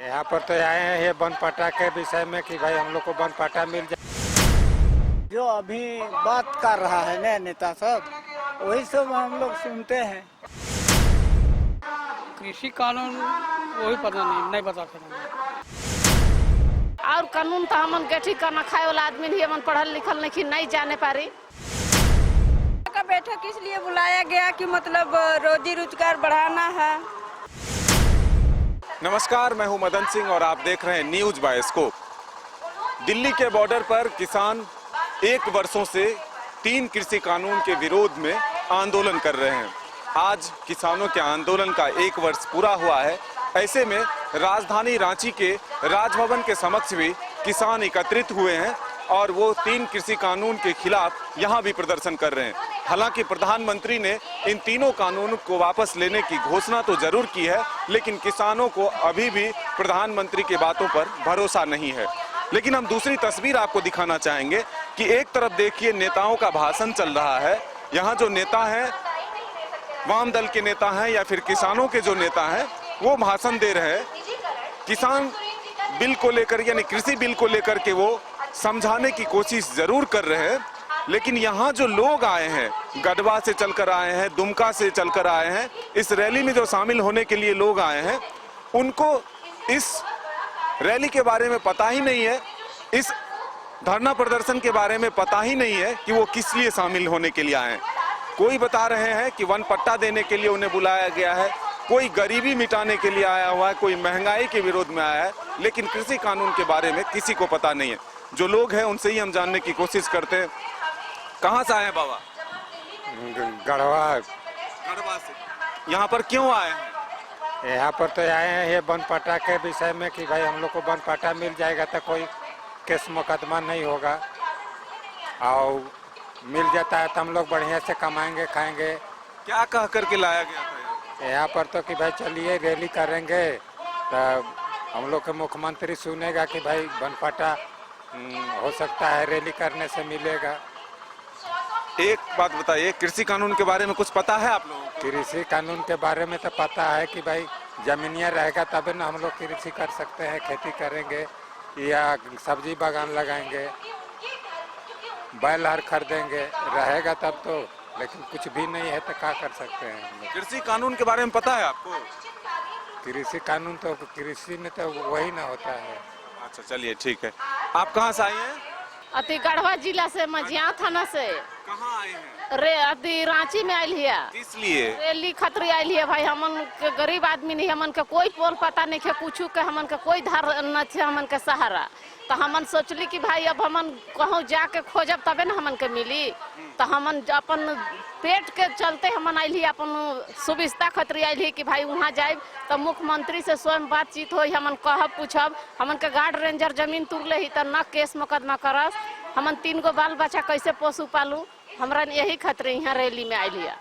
यहाँ पर तो आए हैं ये वन पट्टा के विषय में कि भाई हम लोग को वन पट्टा मिल जाए। जो अभी बात कर रहा है ना नेता सब, वही सब हम लोग सुनते हैं। कृषि कानून वही पता नहीं बता सकते। और कानून तो हमन के ठीक करना खाए वाला आदमी नहीं, हमन पढ़ल लिखल नहीं जाने पारी। का बैठक इसलिए बुलाया गया कि मतलब रोजी रोजगार बढ़ाना है। नमस्कार, मैं हूं मदन सिंह और आप देख रहे हैं न्यूज बाय स्कोप। दिल्ली के बॉर्डर पर किसान 1 वर्षों से 3 कृषि कानून के विरोध में आंदोलन कर रहे हैं। आज किसानों के आंदोलन का 1 वर्ष पूरा हुआ है। ऐसे में राजधानी रांची के राजभवन के समक्ष भी किसान एकत्रित हुए हैं और वो 3 कृषि कानून के खिलाफ यहाँ भी प्रदर्शन कर रहे हैं। हालांकि प्रधानमंत्री ने इन तीनों कानूनों को वापस लेने की घोषणा तो जरूर की है, लेकिन किसानों को अभी भी प्रधानमंत्री की बातों पर भरोसा नहीं है। लेकिन हम दूसरी तस्वीर आपको दिखाना चाहेंगे कि एक तरफ देखिए नेताओं का भाषण चल रहा है। यहाँ जो नेता हैं, वाम दल के नेता हैं या फिर किसानों के जो नेता हैं, वो भाषण दे रहे हैं। किसान बिल को लेकर यानी कृषि बिल को लेकर के वो समझाने की कोशिश जरूर कर रहे हैं। लेकिन यहाँ जो लोग आए हैं, गढ़वा से चलकर आए हैं, दुमका से चलकर आए हैं, इस रैली में जो शामिल होने के लिए लोग आए हैं, उनको इस रैली के बारे में पता ही नहीं है, इस धरना प्रदर्शन के बारे में पता ही नहीं है कि वो किस लिए शामिल होने के लिए आए हैं। कोई बता रहे हैं कि वन पट्टा देने के लिए उन्हें बुलाया गया है, कोई गरीबी मिटाने के लिए आया हुआ है, कोई महंगाई के विरोध में आया है, लेकिन कृषि कानून के बारे में किसी को पता नहीं है। जो लोग हैं उनसे ही हम जानने की कोशिश करते हैं। कहाँ से आए हैं बाबा? गढ़वा से। यहाँ पर क्यों आए हैं? यहाँ पर तो आए हैं ये वन पट्टा के विषय में कि भाई हम लोग को वन पट्टा मिल जाएगा तो कोई केस मुकदमा नहीं होगा, और मिल जाता है तो हम लोग बढ़िया से कमाएंगे खाएंगे। क्या कह करके लाया गया था यहाँ पर तो कि भाई चलिए रैली करेंगे तो हम लोग के मुख्यमंत्री सुनेगा कि भाई वन पट्टा हो सकता है रैली करने से मिलेगा। एक बात बताइए, कृषि कानून के बारे में कुछ पता है आप लोगों को? कृषि कानून के बारे में तो पता है कि भाई जमीनिया रहेगा तब ना हम लोग कृषि कर सकते हैं, खेती करेंगे या सब्जी बागान लगाएंगे, बैल हर खरीदेंगे, रहेगा तब तो। लेकिन कुछ भी नहीं है तो क्या कर सकते हैं। कृषि कानून के बारे में पता है आपको? कृषि कानून तो कृषि में तो वही ना होता है। अच्छा चलिए ठीक है। आप कहाँ से आई हैं? अति गढ़वा जिला से, मझिया थाना से। कहाँ आए हैं? अति रांची में आयल है। किस लिए? रैली खतरी आयल है भाई। हमन के गरीब आदमी नहीं, हमन के कोई पोल पता नहीं है, कुछ के हमन के कोई धार न थे, हमन के सहारा। तो हमन सोचली कि भाई अब हमन कहूँ जाके खोजब तबे न हमन के मिली। तो हमन अपन पेट के चलते हमन आयल ही, अपन सुविधा खतरी आयल ही कि भाई वहाँ जाए तो मुख्यमंत्री से स्वयं बातचीत हो, हमन कहब पूछब। हमन के गार्ड रेंजर जमीन तुरले ही तो न केस मुकदमा करस। हमन 3 गो बाल बच्चा कैसे पोसू पालू, हमरा यही खतरे यहाँ रैली में आयल है।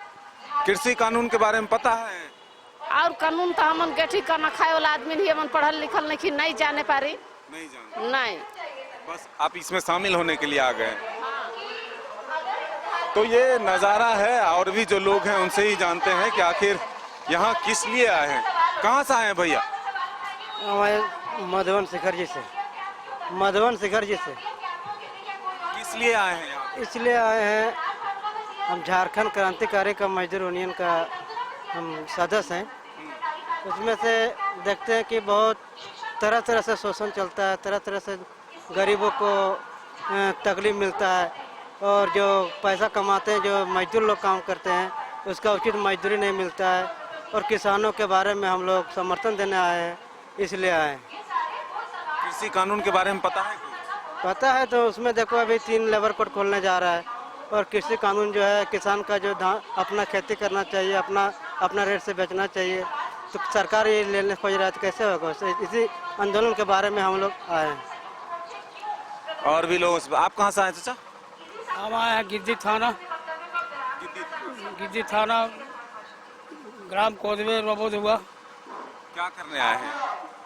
कृषि कानून के बारे में पता है? और कानून तो हमन के ठीक करना खाए वाला आदमी नहीं, हमन पढ़ल लिखल नहीं जाने पारी। नहीं जानते? नहीं, बस आप इसमें शामिल होने के लिए आ गए। तो ये नज़ारा है, और भी जो लोग हैं उनसे ही जानते हैं कि आखिर यहाँ किस लिए आए हैं। कहाँ से आए हैं भैया? मधुबन शिखर जी से। मधुबन शिखर जी से किस लिए आए हैं यहाँ? इसलिए आए हैं, हम झारखंड क्रांतिकारी का मजदूर यूनियन का हम सदस्य हैं। उसमें से देखते हैं कि बहुत तरह तरह से शोषण चलता है, तरह तरह से गरीबों को तकलीफ मिलता है, और जो पैसा कमाते हैं, जो मजदूर लोग काम करते हैं, उसका उचित मजदूरी नहीं मिलता है। और किसानों के बारे में हम लोग समर्थन देने आए हैं, इसलिए आए हैं। कृषि कानून के बारे में पता है? पता है तो उसमें देखो अभी 3 लेबर कोड खोलने जा रहा है, और कृषि कानून जो है किसान का जो अपना खेती करना चाहिए, अपना रेट से बेचना चाहिए। तो सरकार ये लेने खोज रहा है तो कैसे होगा? इसी आंदोलन के बारे में हम लोग आए हैं। और भी लोग। आप कहाँ से आए चाचा? हम आए हैं गिद्दी थाना ग्राम कोदवे रोबोद हुआ। क्या करने आए हैं?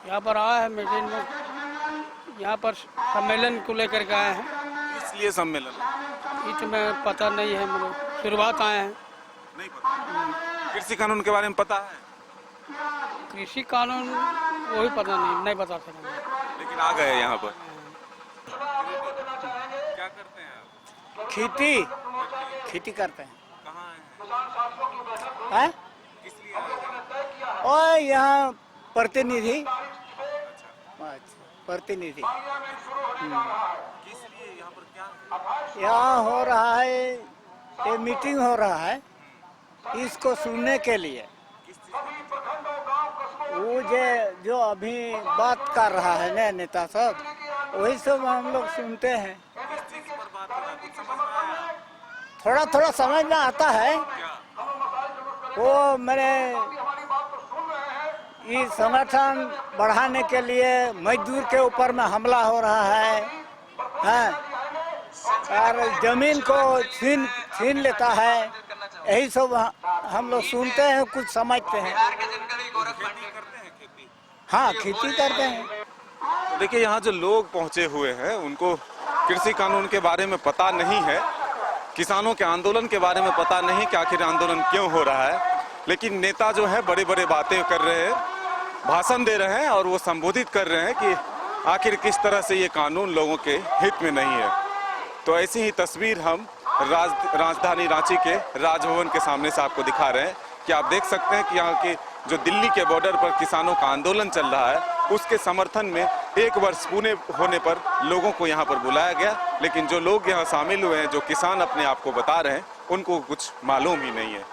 यहाँ पर आए हैं मीटिंग में, यहाँ पर सम्मेलन को लेकर के आए हैं। इसलिए सम्मेलन इसमें पता नहीं है, मतलब शुरुआत आए हैं। नहीं पता। कृषि कानून के बारे में पता है? कृषि कानून वही पता नहीं बता सकते। लेकिन आ गए यहाँ पर। क्या करते हैं आप? खेती करते हैं। कहाँ हैं? किस लिए आए हैं? और यहाँ प्रतिनिधि, प्रतिनिधि किस लिए यहाँ पर क्या है? यहाँ हो रहा है, ये मीटिंग हो रहा है, इसको सुनने के लिए। वो जो अभी बात कर रहा है ना नेता सब, वही सब हम लोग सुनते हैं। थोड़ा थोड़ा समझ में आता है। वो मैंने ये संगठन बढ़ाने के लिए मजदूर के ऊपर में हमला हो रहा है, और जमीन को छीन लेता है, यही सब हम लोग सुनते हैं, कुछ समझते हैं। हाँ, खेती करते हैं। तो देखिए यहाँ जो लोग पहुँचे हुए हैं उनको कृषि कानून के बारे में पता नहीं है, किसानों के आंदोलन के बारे में पता नहीं कि आखिर आंदोलन क्यों हो रहा है। लेकिन नेता जो है बड़ी बड़ी बातें कर रहे हैं, भाषण दे रहे हैं और वो संबोधित कर रहे हैं कि आखिर किस तरह से ये कानून लोगों के हित में नहीं है। तो ऐसी ही तस्वीर हम राजधानी रांची के राजभवन के सामने से आपको दिखा रहे हैं कि आप देख सकते हैं कि यहाँ के जो दिल्ली के बॉर्डर पर किसानों का आंदोलन चल रहा है, उसके समर्थन में 1 वर्ष पूरे होने पर लोगों को यहाँ पर बुलाया गया। लेकिन जो लोग यहाँ शामिल हुए हैं, जो किसान अपने आप को बता रहे हैं, उनको कुछ मालूम ही नहीं है।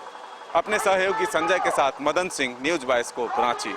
अपने सहयोगी संजय के साथ Madan Singh, news bye scope, Ranchi.